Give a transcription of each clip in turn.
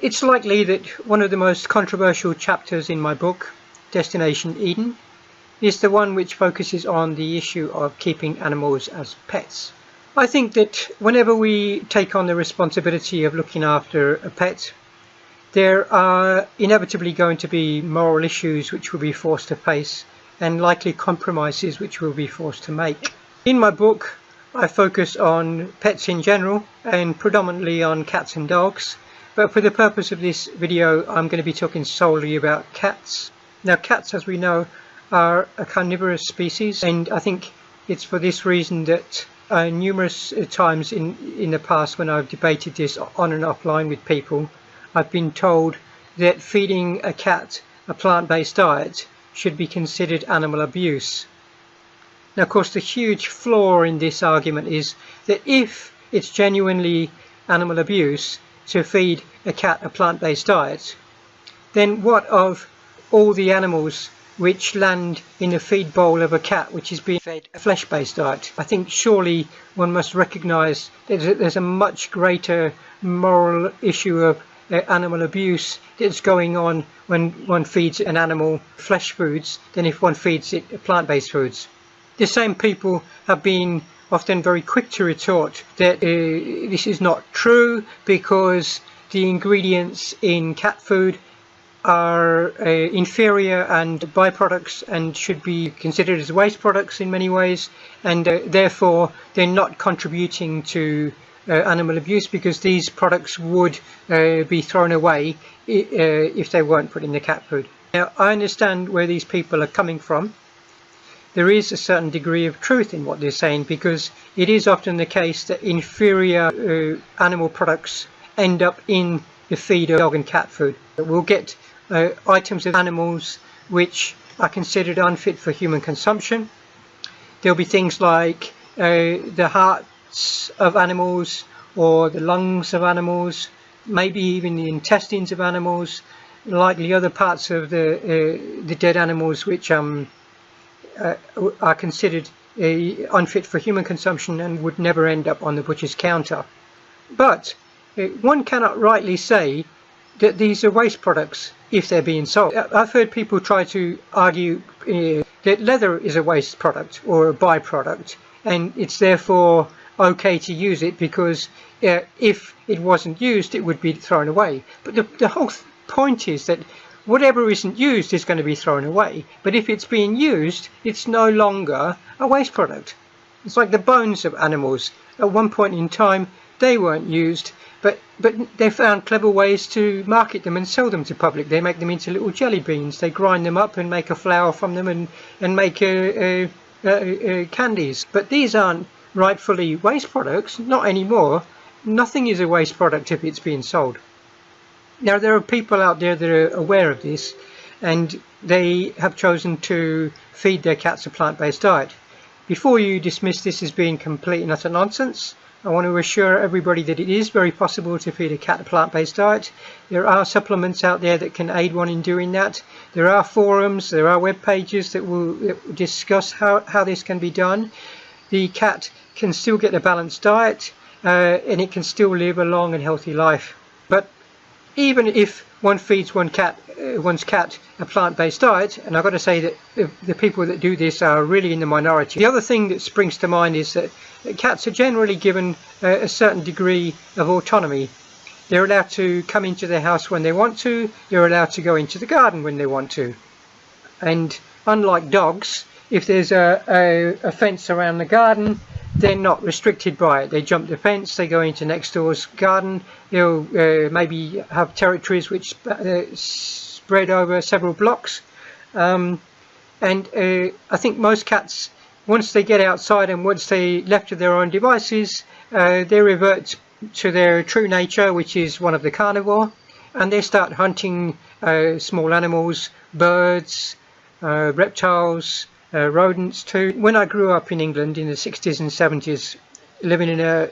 It's likely that one of the most controversial chapters in my book, Destination Eden, is the one which focuses on the issue of keeping animals as pets. I think that whenever we take on the responsibility of looking after a pet, there are inevitably going to be moral issues which we'll be forced to face and likely compromises which we'll be forced to make. In my book, I focus on pets in general and predominantly on cats and dogs. But for the purpose of this video, I'm going to be talking solely about cats. Now, cats, as we know, are a carnivorous species, and I think it's for this reason that numerous times in the past when I've debated this on and offline with people, I've been told that feeding a cat a plant-based diet should be considered animal abuse. Now, of course, the huge flaw in this argument is that if it's genuinely animal abuse to feed a cat a plant-based diet, then what of all the animals which land in the feed bowl of a cat which is being fed a flesh-based diet? I think surely one must recognise that there's a much greater moral issue of animal abuse that's going on when one feeds an animal flesh foods than if one feeds it plant-based foods. The same people have been often very quick to retort that this is not true because the ingredients in cat food are inferior and byproducts and should be considered as waste products in many ways, and therefore they're not contributing to animal abuse because these products would be thrown away if they weren't put in the cat food. Now, I understand where these people are coming from. There is a certain degree of truth in what they're saying because it is often the case that inferior animal products end up in the feed of dog and cat food. We'll get items of animals which are considered unfit for human consumption. There'll be things like the hearts of animals or the lungs of animals, maybe even the intestines of animals, likely other parts of the dead animals which are considered unfit for human consumption and would never end up on the butcher's counter. But one cannot rightly say that these are waste products if they're being sold. I've heard people try to argue that leather is a waste product or a byproduct and it's therefore okay to use it because if it wasn't used it would be thrown away. But the whole point is that whatever isn't used is going to be thrown away, but if it's being used it's no longer a waste product. It's like the bones of animals. At one point in time they weren't used, but they found clever ways to market them and sell them to public. They make them into little jelly beans, they grind them up and make a flour from them and make candies. But these aren't rightfully waste products, not anymore. Nothing is a waste product if it's being sold. Now, there are people out there that are aware of this and they have chosen to feed their cats a plant-based diet. Before you dismiss this as being complete and utter nonsense, I want to assure everybody that it is very possible to feed a cat a plant-based diet. There are supplements out there that can aid one in doing that. There are forums, there are web pages that will discuss how this can be done. The cat can still get a balanced diet and it can still live a long and healthy life. But even if one feeds one's cat a plant-based diet, and I've got to say that the people that do this are really in the minority. The other thing that springs to mind is that cats are generally given a certain degree of autonomy. They're allowed to come into their house when they want to, they're allowed to go into the garden when they want to. And unlike dogs, if there's a fence around the garden, they're not restricted by it. They jump the fence, they go into next door's garden, they'll maybe have territories which spread over several blocks. And I think most cats, once they get outside and once they left to their own devices, they revert to their true nature, which is one of the carnivore, and they start hunting small animals, birds, reptiles, rodents too. When I grew up in England in the 60s and 70s, living in a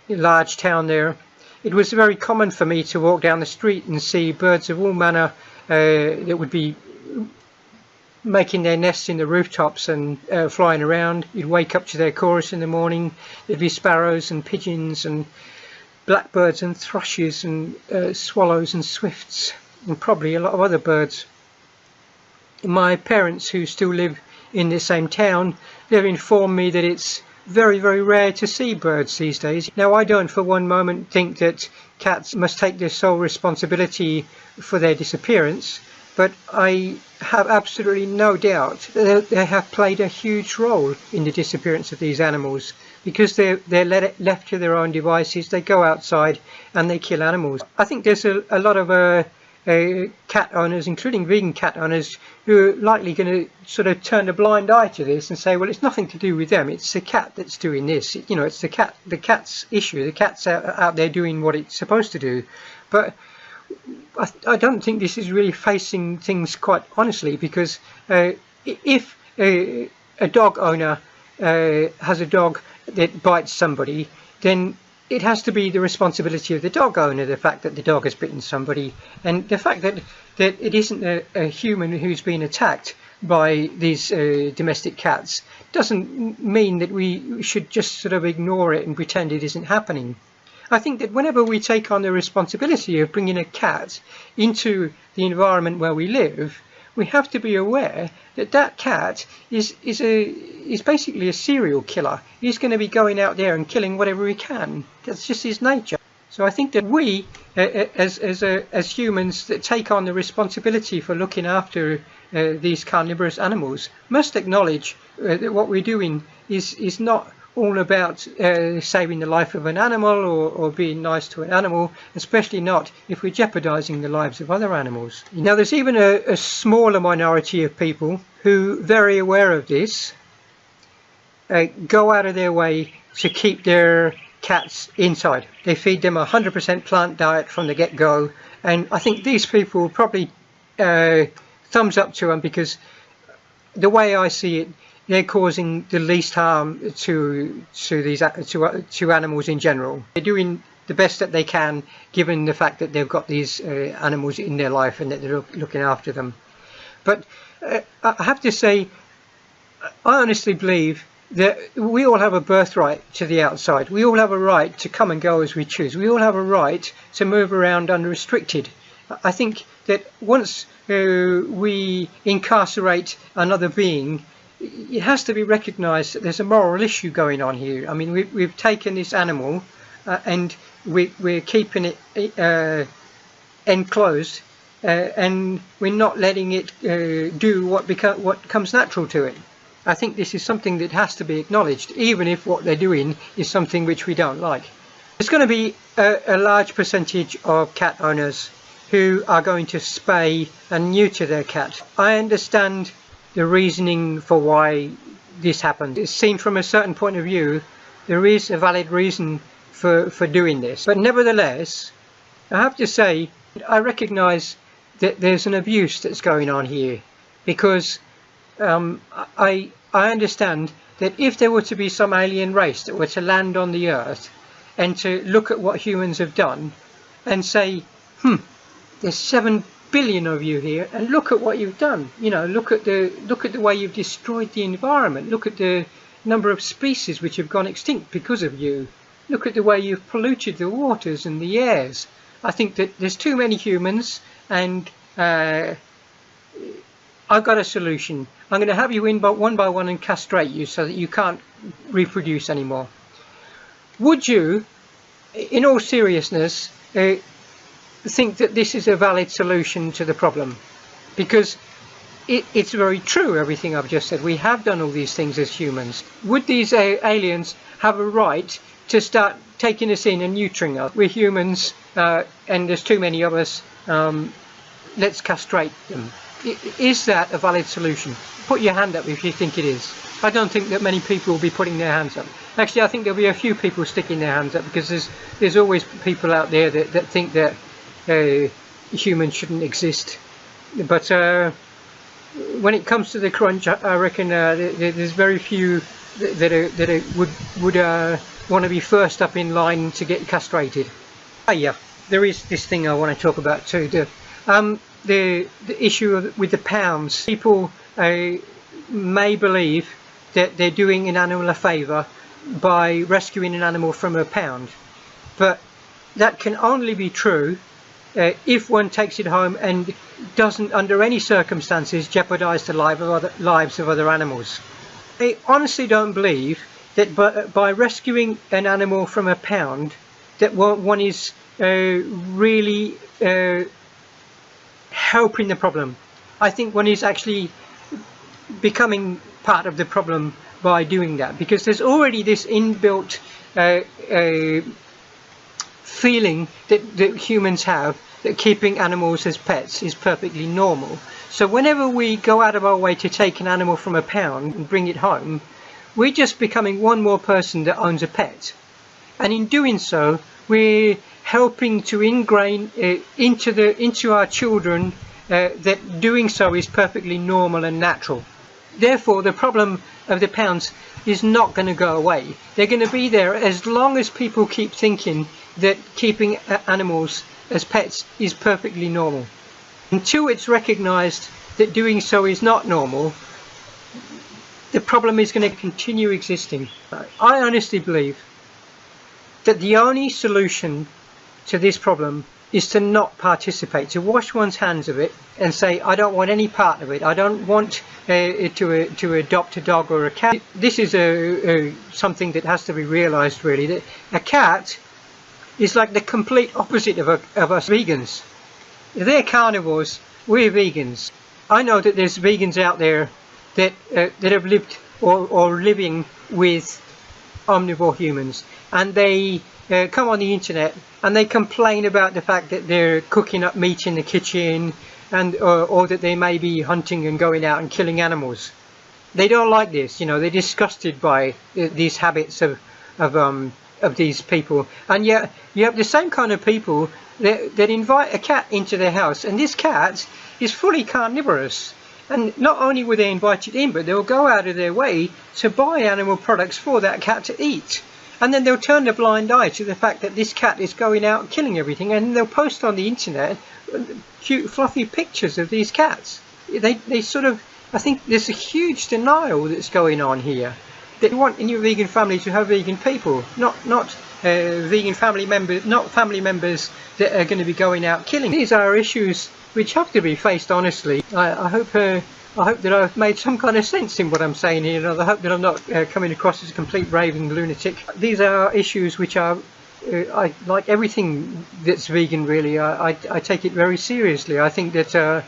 large town there, it was very common for me to walk down the street and see birds of all manner that would be making their nests in the rooftops and flying around. You'd wake up to their chorus in the morning. There'd be sparrows and pigeons and blackbirds and thrushes and swallows and swifts, and probably a lot of other birds. My parents, who still live in the same town, they've informed me that it's very, very rare to see birds these days. Now, I don't for one moment think that cats must take their sole responsibility for their disappearance, but I have absolutely no doubt that they have played a huge role in the disappearance of these animals, because they're left to their own devices. They go outside and they kill animals. I think there's a lot of cat owners, including vegan cat owners, who are likely going to sort of turn a blind eye to this and say, well, it's nothing to do with them, it's the cat that's doing this. You know, it's the cat's issue. The cat's out there doing what it's supposed to do. But I don't think this is really facing things quite honestly, because if a dog owner has a dog that bites somebody, then it has to be the responsibility of the dog owner, the fact that the dog has bitten somebody, and the fact that it isn't a human who's been attacked by these domestic cats doesn't mean that we should just sort of ignore it and pretend it isn't happening. I think that whenever we take on the responsibility of bringing a cat into the environment where we live, we have to be aware that that cat is basically a serial killer. He's going to be going out there and killing whatever he can. That's just his nature. So I think that we, as humans that take on the responsibility for looking after these carnivorous animals, must acknowledge that what we're doing is not all about saving the life of an animal or being nice to an animal, especially not if we're jeopardizing the lives of other animals. Now, there's even a smaller minority of people who, very aware of this, go out of their way to keep their cats inside. They feed them 100% plant diet from the get-go, and I think these people will probably thumbs up to them, because the way I see it, they're causing the least harm to animals in general. They're doing the best that they can, given the fact that they've got these animals in their life and that they're looking after them. But I have to say, I honestly believe that we all have a birthright to the outside. We all have a right to come and go as we choose. We all have a right to move around unrestricted. I think that once we incarcerate another being, it has to be recognised that there's a moral issue going on here. I mean, we've taken this animal and we're keeping it enclosed, and we're not letting it do what comes natural to it. I think this is something that has to be acknowledged, even if what they're doing is something which we don't like. There's going to be a large percentage of cat owners who are going to spay and neuter their cat. I understand the reasoning for why this happens. It's seen from a certain point of view. There is a valid reason for doing this, but nevertheless, I have to say I recognise that there's an abuse that's going on here, because I understand that if there were to be some alien race that were to land on the earth and to look at what humans have done and say, there's 7 billion of you here, and look at what you've done. You know, look at the way you've destroyed the environment. Look at the number of species which have gone extinct because of you. Look at the way you've polluted the waters and the airs. I think that there's too many humans, and I've got a solution. I'm going to have you in one by one and castrate you so that you can't reproduce anymore. Would you, in all seriousness, think that this is a valid solution to the problem? Because it's very true, everything I've just said. We have done all these things as humans. Would these aliens have a right to start taking us in and neutering us? We're humans, and there's too many of us. Let's castrate them. Is that a valid solution? Put your hand up if you think it is. I don't think that many people will be putting their hands up. Actually, I think there'll be a few people sticking their hands up, because there's always people out there that think that humans shouldn't exist. But when it comes to the crunch, I reckon there's very few that would want to be first up in line to get castrated. Yeah, there is this thing I want to talk about too. The issue with the pounds. People may believe that they're doing an animal a favour by rescuing an animal from a pound, but that can only be true if one takes it home and doesn't under any circumstances jeopardize the lives of other animals. I honestly don't believe that by rescuing an animal from a pound that one is really helping the problem. I think one is actually becoming part of the problem by doing that, because there's already this inbuilt feeling that humans have that keeping animals as pets is perfectly normal. So whenever we go out of our way to take an animal from a pound and bring it home, we're just becoming one more person that owns a pet. And in doing so, we're helping to ingrain into our children that doing so is perfectly normal and natural. Therefore, the problem of the pounds is not going to go away. They're going to be there as long as people keep thinking that keeping animals as pets is perfectly normal. Until it's recognized that doing so is not normal, the problem is going to continue existing. I honestly believe that the only solution to this problem is to not participate, to wash one's hands of it and say, I don't want any part of it. I don't want to adopt a dog or a cat. This is something that has to be realized, really, that a cat is like the complete opposite of us vegans. They're carnivores, we're vegans. I know that there's vegans out there that have lived or living with omnivore humans, and they come on the internet and they complain about the fact that they're cooking up meat in the kitchen, and or that they may be hunting and going out and killing animals. They don't like this, you know. They're disgusted by these habits of these people. And yet you have the same kind of people that invite a cat into their house, and this cat is fully carnivorous. And not only will they invite it in, but they'll go out of their way to buy animal products for that cat to eat. And then they'll turn a blind eye to the fact that this cat is going out and killing everything, and they'll post on the internet cute fluffy pictures of these cats. They sort of, I think there's a huge denial that's going on here. That you want in your vegan family to have vegan people, not vegan family members, not family members that are going to be going out killing. These are issues which have to be faced honestly. I hope that I've made some kind of sense in what I'm saying here, and I hope that I'm not coming across as a complete raving lunatic. These are issues which are, like everything that's vegan, really, I take it very seriously. I think that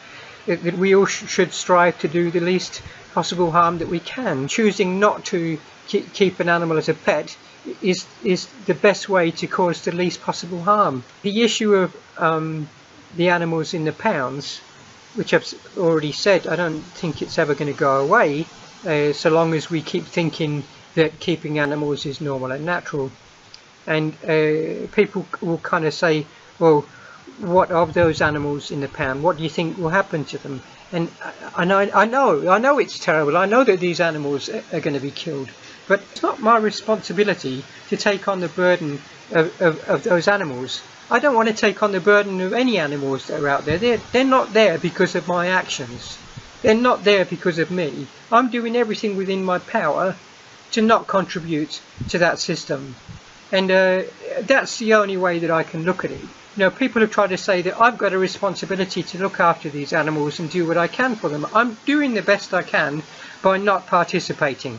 we all should strive to do the least possible harm that we can. Choosing not to keep an animal as a pet is the best way to cause the least possible harm. The issue of the animals in the pounds, which I've already said, I don't think it's ever going to go away so long as we keep thinking that keeping animals is normal and natural. And people will kind of say, well, what of those animals in the pound? What do you think will happen to them? And I know it's terrible. I know that these animals are going to be killed, but it's not my responsibility to take on the burden of those animals. I don't want to take on the burden of any animals that are out there. They're not there because of my actions. They're not there because of me. I'm doing everything within my power to not contribute to that system. And that's the only way that I can look at it. You know, people have tried to say that I've got a responsibility to look after these animals and do what I can for them. I'm doing the best I can by not participating.